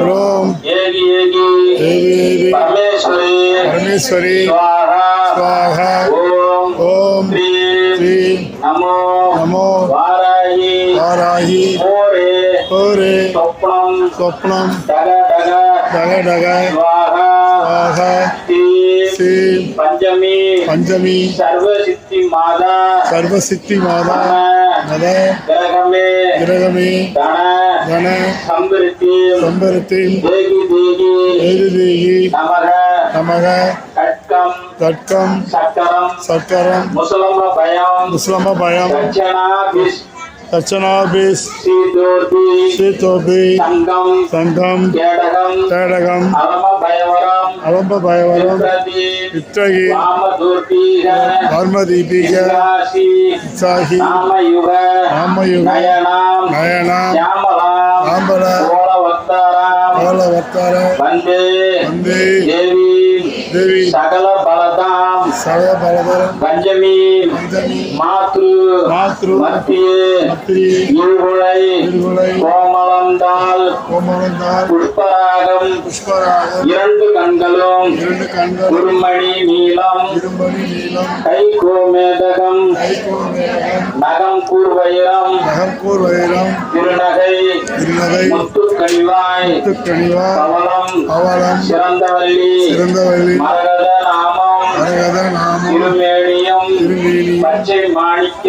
ॐ ஏகி ஏகி देवी பரமேஸ்வரி परमेश्वरी स्वाहा स्वाहा ஓம் ॐ ஸ்ரீம் श्रीं நமோ नमो வாராகி वाराही ஓரே ओरे சொப்னம் स्वप्नं டக டக डग डग स्वाहा स्वाहा ஸ்ரீம் श्रीं பஞ்சமி पंचमी சர்வசித்தி மாதா सर्वसिद्धि माता नद கிரகமே गिरगमे கண गण சம்பிருத்தி संभरति தேகி தேகி देवी நமக नमः கட்கம் तट्कं சக்கரம் सत्करं முசலம பயம் मुस्लम भयं தட்சணாபிஸ் दक्षिणाभिस् சீதோர்பி शीतोभि சங்கம் संघं கேடகம் तडगं அலம பயவரம் अवम्ब भयवरं விப்ரதி वित्रयि வாமதுர்பீக धर्मदीपिक விகாசி साहि நாமயுக रामयुग நயனாம் नयना శ్యామలాం रामबल கோலவத்தாராம் कालवत्तर வந்தே वन्दे தேவி देवी சகல பலதாம் सर्वबलधरं பஞ்சமி पञ्चमी மாத்ரு मातृ மத்தியே मत्री இருகுளை निर्गुणै கோமளந்தால் कोमलन्दार புஷ்பராகம் पुष्परागं இரண்டு கண்களும் हिरण्यकण्डं குருமணி நீலம் இரும்பணி நீலம் கை கோமேதகம் கைகோமேகம் நகம் கூர்வயிரம் நகங்கூர் வைரம் திருநகை திருநகை முத்து கனிவாய் முத்துக்கணிவா பவளம் பவளம் சிறந்தவல்லி சிறந்தவள்ளி மரகத நாமம் மரகத நாமம் திருமேனியம் திருமேனி பச்சை மாணிக்க